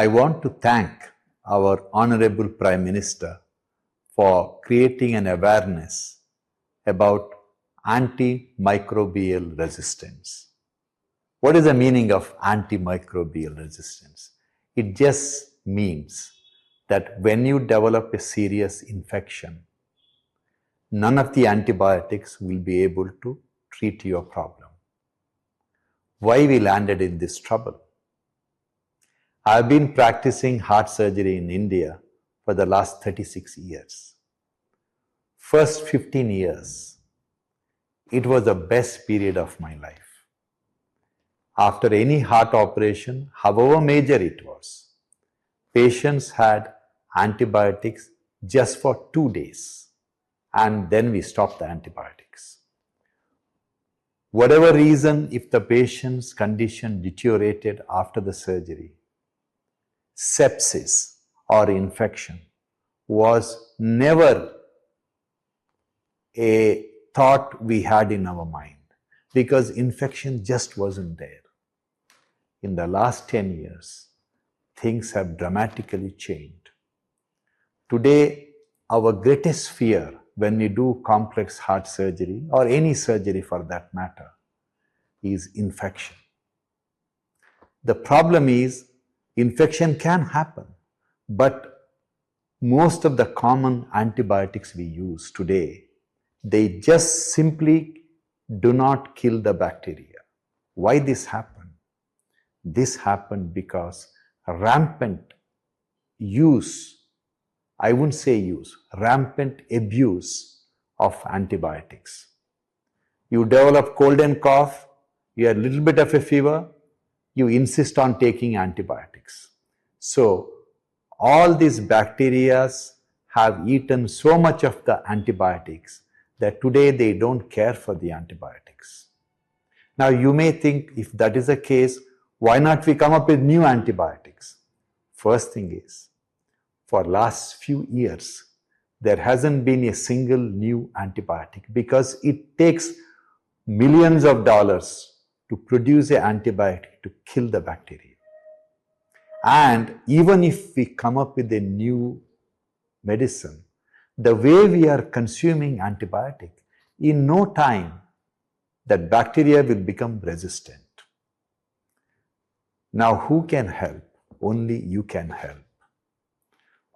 I want to thank our Honorable Prime Minister for creating an awareness about antimicrobial resistance. What is the meaning of antimicrobial resistance? It just means that when you develop a serious infection, none of the antibiotics will be able to treat your problem. Why we landed in this trouble? I've been practicing heart surgery in India for the last 36 years. First 15 years, it was the best period of my life. After any heart operation, however major it was, patients had antibiotics just for 2 days, and then we stopped the antibiotics. Whatever reason, if the patient's condition deteriorated after the surgery, sepsis or infection was never a thought we had in our mind, because infection just wasn't there. In the last 10 years, things have dramatically changed. Today, our greatest fear when we do complex heart surgery, or any surgery for that matter, is infection. The problem is, infection can happen, but most of the common antibiotics we use today, they just simply do not kill the bacteria. Why this happened? This happened because rampant use, I wouldn't say use, rampant abuse of antibiotics. You develop cold and cough, you have a little bit of a fever, you insist on taking antibiotics. So all these bacteria have eaten so much of the antibiotics that today they don't care for the antibiotics. Now you may think, if that is the case, why not we come up with new antibiotics? First thing is, for last few years, there hasn't been a single new antibiotic, because it takes millions of dollars to produce an antibiotic to kill the bacteria. And even if we come up with a new medicine, the way we are consuming antibiotic, in no time, that bacteria will become resistant. Now, who can help? Only you can help.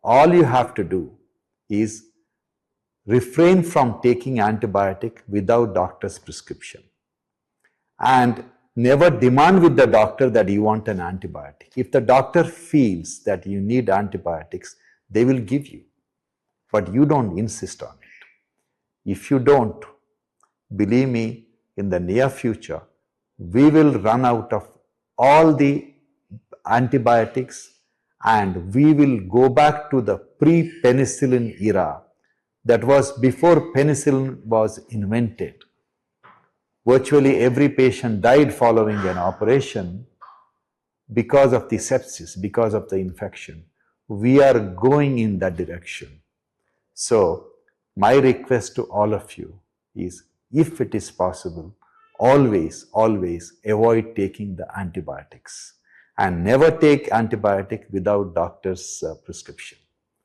All you have to do is refrain from taking antibiotic without doctor's prescription, and never demand with the doctor that you want an antibiotic. If the doctor feels that you need antibiotics, they will give you, but you don't insist on it. If you don't, believe me, in the near future, we will run out of all the antibiotics, and we will go back to the pre-penicillin era, that was before penicillin was invented. Virtually every patient died following an operation because of the sepsis, because of the infection. We are going in that direction. So my request to all of you is, if it is possible, always avoid taking the antibiotics, and never take antibiotic without doctor's prescription.